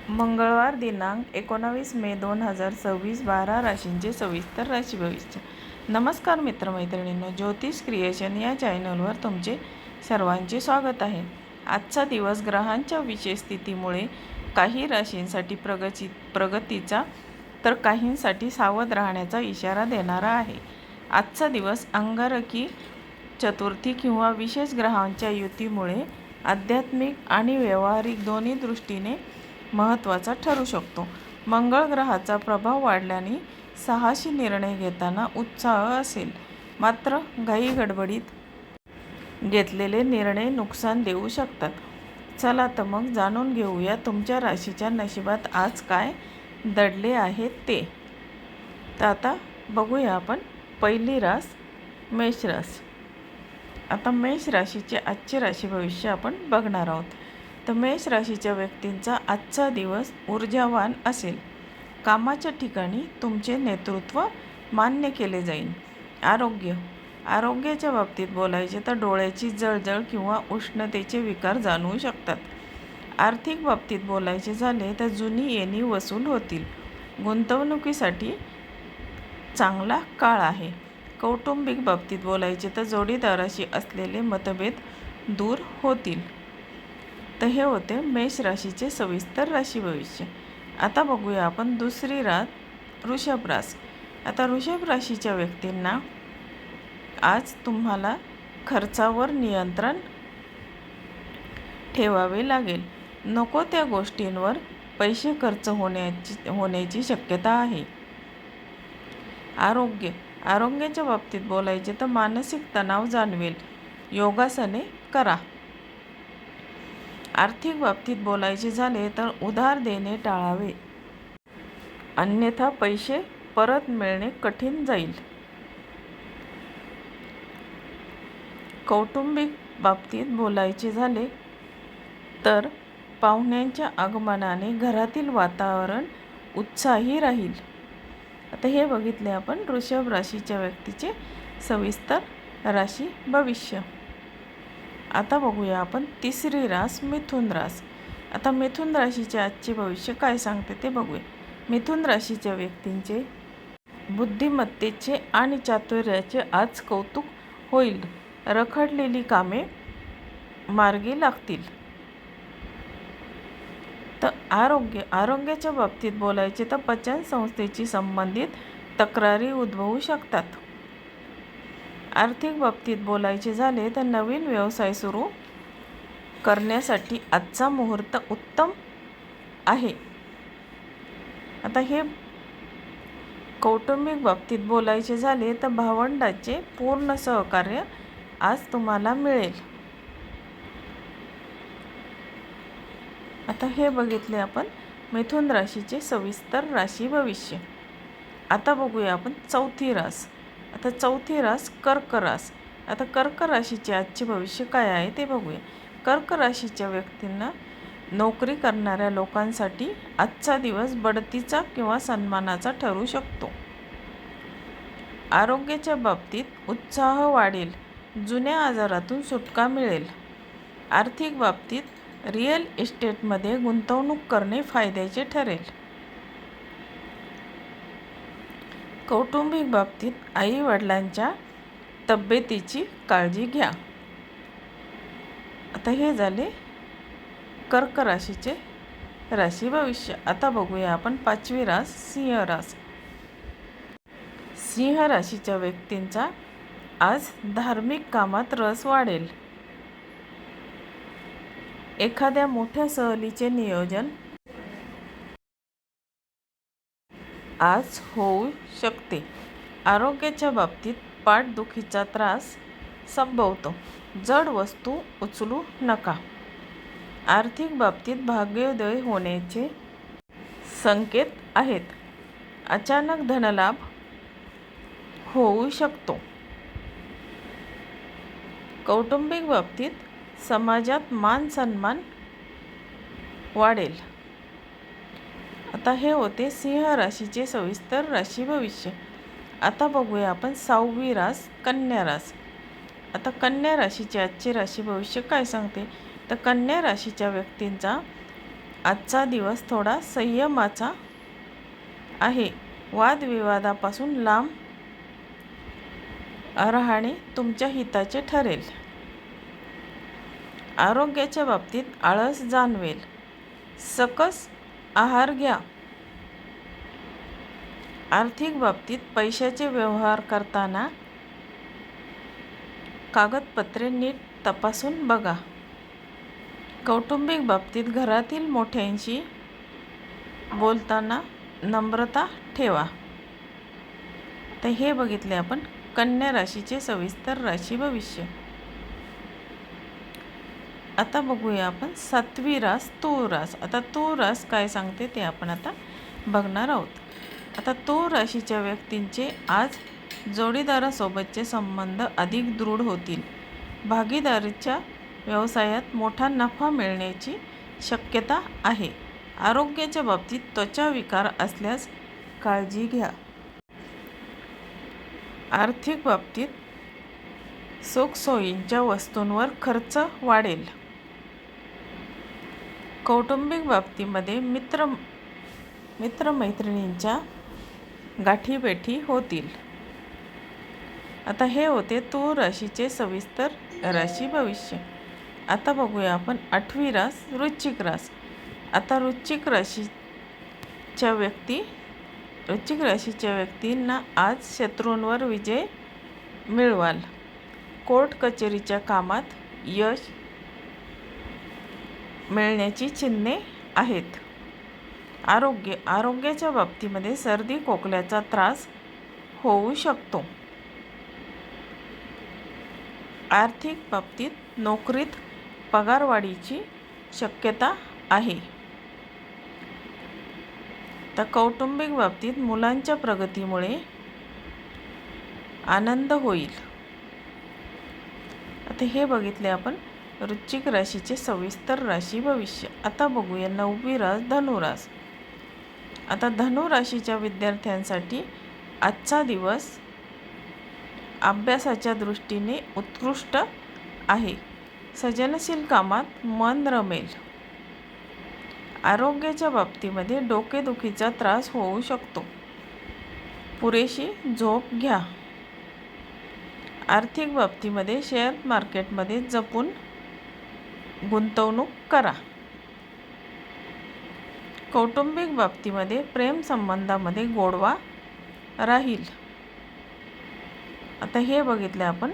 मंगळवार दिनांक 19 मे 2026 12 राशींचे सविस्तर राशी भविष्य. नमस्कार मित्रमैत्रिणींनो, ज्योतिष क्रिएशन या चॅनलवर तुमचे सर्वांचे स्वागत आहे. आजचा दिवस ग्रहांच्या विशेष स्थितीमुळे काही राशींसाठी प्रगतीचा तर काहींसाठी सावध राहण्याचा इशारा देणारा आहे. आजचा दिवस अंगारकी चतुर्थी किंवा विशेष ग्रहांच्या युतीमुळे आध्यात्मिक आणि व्यावहारिक दोन्ही दृष्टीने महत्त्वाचा ठरू शकतो. मंगळ ग्रहाचा प्रभाव वाढल्याने साहसी निर्णय घेताना उत्साह असेल, मात्र घाई गडबडीत घेतलेले निर्णय नुकसान देऊ शकतात. चला तर मग जाणून घेऊया तुमच्या राशीच्या नशिबात आज काय दडले आहे ते. तर आता बघूया आपण पहिली रास मेष रास. आता मेष राशीचे आजचे राशी भविष्य आपण बघणार आहोत. तर मेष राशीच्या व्यक्तींचा आजचा दिवस ऊर्जावान असेल. कामाच्या ठिकाणी तुमचे नेतृत्व मान्य केले जाईल. आरोग्याच्या बाबतीत बोलायचे तर डोळ्याची जळजळ किंवा उष्णतेचे विकार जाणवू शकतात. आर्थिक बाबतीत बोलायचे झाले तर जुनी येणी वसूल होतील. गुंतवणुकीसाठी चांगला काळ आहे. कौटुंबिक बाबतीत बोलायचे तर जोडीदाराशी असलेले मतभेद दूर होतील. तर हे होते मेष राशीचे सविस्तर राशी भविष्य. आता बघूया आपण दुसरी रास वृषभ रास. आता वृषभ राशीच्या व्यक्तींना आज तुम्हाला खर्चावर नियंत्रण ठेवावे लागेल. नको त्या गोष्टींवर पैसे खर्च होण्याची शक्यता आहे. आरोग्याच्या बाबतीत बोलायचे तर मानसिक तणाव जाणवेल. योगासने करा. आर्थिक बाबतीत बोलायचे झाले तर उधार देणे टाळावे, अन्यथा पैसे परत मिळणे कठीण जाईल. कौटुंबिक बाबतीत बोलायचे झाले तर पाहुण्यांच्या आगमनाने घरातील वातावरण उत्साही राहील. आता हे बघितले आपण वृषभ राशीच्या व्यक्तीचे सविस्तर राशी भविष्य. आता बघूया आपण तिसरी रास मिथुन रास. आता मिथुन राशीचे आजचे भविष्य काय सांगते ते बघूया. मिथुन राशीच्या व्यक्तींचे बुद्धिमत्तेचे आणि चातुर्याचे आज कौतुक होईल. रखडलेली कामे मार्गी लागतील. तर आरोग्याच्या बाबतीत बोलायचे तर पचन संस्थेशी संबंधित तक्रारी उद्भवू शकतात. आर्थिक बाबतीत बोलायचे झाले तर नवीन व्यवसाय सुरू करण्यासाठी आजचा मुहूर्त उत्तम आहे. आता हे कौटुंबिक बाबतीत बोलायचे झाले तर भावंडाचे पूर्ण सहकार्य आज तुम्हाला मिळेल. आता हे बघितले आपण मिथुन राशीचे सविस्तर राशी भविष्य. आता बघूया आपण चौथी रास. आता चौथी रास कर्क रास. आता कर्क राशीचे आजचे भविष्य काय आहे ते बघूया. कर्क राशीच्या व्यक्तींना नोकरी करणाऱ्या लोकांसाठी आजचा दिवस बढतीचा किंवा सन्मानाचा ठरू शकतो. आरोग्याच्या बाबतीत उत्साह वाढेल. जुन्या आजारातून सुटका मिळेल. आर्थिक बाबतीत रिअल इस्टेटमध्ये गुंतवणूक करणे फायद्याचे ठरेल. कौटुंबिक बाबतीत आई वडिलांच्या तब्येतीची काळजी घ्या. आता हे झाले कर्क राशीचे राशी भविष्य. आता बघूया आपण पाचवी रास सिंह रास. सिंह राशीच्या व्यक्तींचा आज धार्मिक कामात रस वाढेल. एखाद्या मोठ्या सहलीचे नियोजन आज होऊ शकते. आरोग्याच्या बाबतीत पाठदुखीचा त्रास संभवतो. जड वस्तू उचलू नका. आर्थिक बाबतीत भाग्योदय होण्याचे संकेत आहेत. अचानक धनलाभ होऊ शकतो. कौटुंबिक बाबतीत समाजात मान सन्मान वाढेल. आता हे होते सिंह राशीचे सविस्तर राशी भविष्य. आता बघूया आपण सहावी रास कन्या रास. आता कन्या राशीचे आजचे राशी भविष्य काय सांगते तर कन्या राशीच्या व्यक्तींचा आजचा दिवस थोडा संयमाचा आहे. वादविवादापासून लांब राहणे तुमच्या हिताचे ठरेल. आरोग्याच्या बाबतीत आळस जाणवेल. सकस आहार घ्या. आर्थिक बाबतीत पैशाचे व्यवहार करताना कागदपत्रे नीट तपासून बघा. कौटुंबिक बाबतीत घरातील मोठ्यांशी बोलताना नम्रता ठेवा. तर हे बघितले आपण कन्या राशीचे सविस्तर राशी भविष्य. आता बघूया आपण 7वी रास तूळ रास. आता तूळ रास काय सांगते ते आपण आता बघणार आहोत. आता तूळ राशीच्या व्यक्तींचे आज जोडीदारासोबतचे संबंध अधिक दृढ होतील. भागीदारीच्या व्यवसायात मोठा नफा मिळण्याची शक्यता आहे. आरोग्याच्या बाबतीत त्वचा विकार असल्यास काळजी घ्या. आर्थिक बाबतीत सुखसोयींच्या वस्तूंवर खर्च वाढेल. कौटुंबिक बाबतीमध्ये मित्रमैत्रिणींच्या गाठीभेटी होतील. आता हे होते तूळ राशीचे सविस्तर राशी भविष्य. आता बघूया आपण 8वी रास वृश्चिक रास. आता वृश्चिक राशीच्या व्यक्तींना आज शत्रूंवर विजय मिळवाल. कोर्ट कचेरीच्या कामात यश मिळण्याची चिन्हे आहेत. आरोग्याच्या बाबतीमध्ये सर्दी खोकल्याचा त्रास होऊ शकतो. आर्थिक बाबतीत नोकरीत पगारवाढीची शक्यता आहे. तर कौटुंबिक बाबतीत मुलांच्या प्रगतीमुळे आनंद होईल. आता हे बघितले आपण वृश्चिक राशीचे सविस्तर राशी भविष्य. आता बघूया 9वी रास धनुरास. आता धनु राशीच्या विद्यार्थ्यांसाठी आजचा दिवस अभ्यासाच्या दृष्टीने उत्कृष्ट आहे. सृजनशील कामात मन रमेल. आरोग्याच्या बाबतीमध्ये डोकेदुखीचा त्रास होऊ शकतो. पुरेशी झोप घ्या. आर्थिक बाबतीमध्ये शेअर मार्केटमध्ये जपून गुंतवणूक करा. कौटुंबिक बाबतीमध्ये प्रेम संबंधामध्ये गोडवा राहील. आता हे बघितले आपण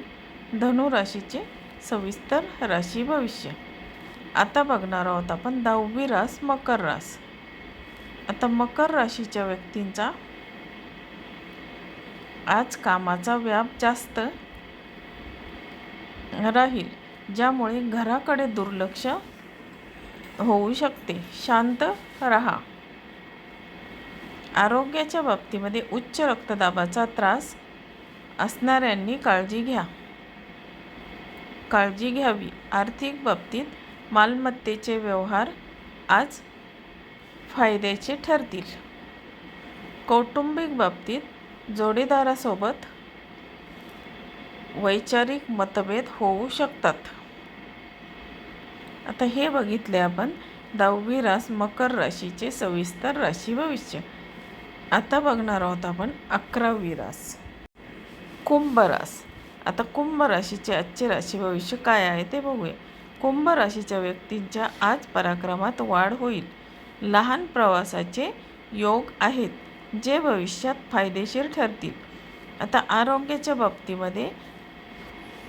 धनु राशीचे सविस्तर राशी भविष्य. आता बघणार आहोत आपण 10वी रास मकर रास. आता मकर राशीच्या व्यक्तींचा आज कामाचा व्याप जास्त राहील, ज्यामुळे घराकडे दुर्लक्ष होऊ शकते. शांत रहा. आरोग्याच्या बाबतीमध्ये उच्च रक्तदाबाचा त्रास असणाऱ्यांनी काळजी घ्यावी. आर्थिक बाबतीत मालमत्तेचे व्यवहार आज फायद्याचे ठरतील. कौटुंबिक बाबतीत जोडीदारासोबत वैचारिक मतभेद होऊ शकतात. आता हे बघितले आपण 10वी रास मकर राशीचे सविस्तर राशी भविष्य. आता बघणार आहोत आपण 11वी रास कुंभ रास. आता कुंभ राशीचे आजचे राशी भविष्य काय आहे ते बघूया. कुंभ राशीच्या व्यक्तींच्या आज पराक्रमात वाढ होईल. लहान प्रवासाचे योग आहेत, जे भविष्यात फायदेशीर ठरतील. आता आरोग्याच्या बाबतीमध्ये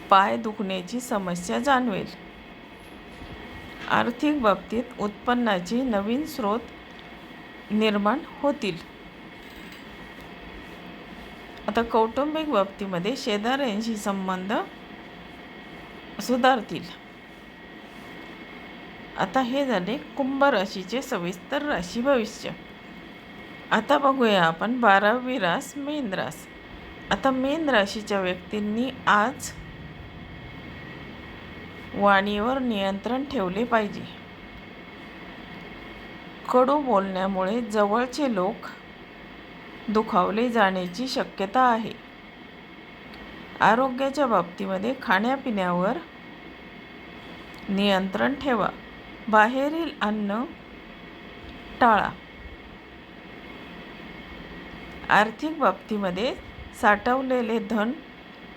पाय दुखण्याची समस्या जाणवेल. आर्थिक बाबतीत उत्पन्नाचे नवीन स्रोत निर्माण होतील. आता कौटुंबिक बाबतीमध्ये शेजाऱ्यांशी संबंध सुधारतील. आता हे झाले कुंभ राशीचे सविस्तर राशी भविष्य. आता बघूया आपण 12वी रास मीन रास. आता मीन राशीच्या व्यक्तींनी आज वाणीवर नियंत्रण ठेवले पाहिजे. कडू बोलण्यामुळे जवळचे लोक दुखावले जाण्याची शक्यता आहे. आरोग्याच्या बाबतीमध्ये खाण्यापिण्यावर नियंत्रण ठेवा. बाहेरील अन्न टाळा. आर्थिक बाबतीमध्ये साठवलेले धन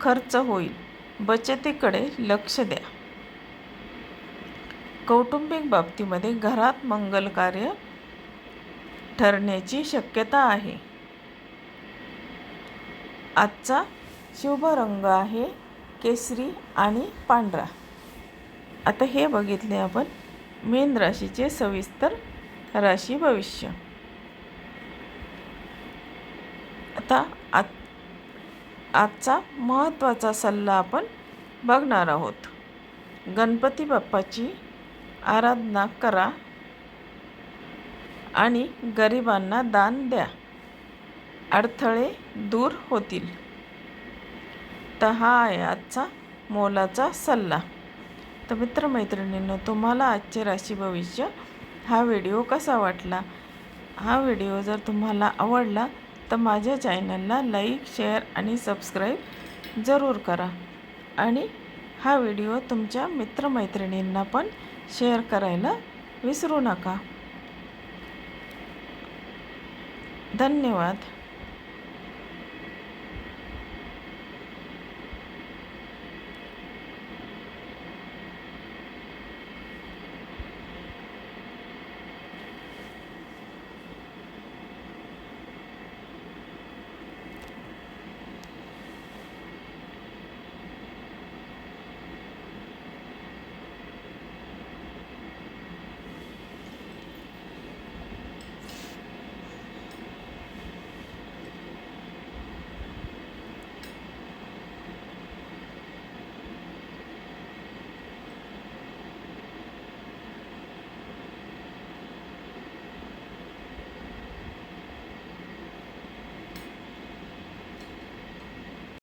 खर्च होईल, बचतीकडे लक्ष द्या. कौटुंबिक बाबतीमध्ये घरात मंगल कार्य ठरण्याची शक्यता आहे. आजचा शुभ रंग आहे केशरी आणि पांढरा. आता हे बघितले आपण मीन राशीचे सविस्तर राशी भविष्य. आता आजचा महत्त्वाचा सल्ला आपण बघणार आहोत. गणपती बाप्पाची आराधना करा आणि गरिबांना दान द्या, अडथळे दूर होतील. तर हा आहे आजचा मोलाचा सल्ला. तर मित्रमैत्रिणींनो, तुम्हाला आजचे राशी भविष्य हा व्हिडिओ कसा वाटला? हा व्हिडिओ जर तुम्हाला आवडला तर माझ्या चॅनलला लाईक, शेअर आणि सबस्क्राईब जरूर करा. आणि हा व्हिडिओ तुमच्या मित्रमैत्रिणींना पण शेअर करायला विसरू नका. धन्यवाद.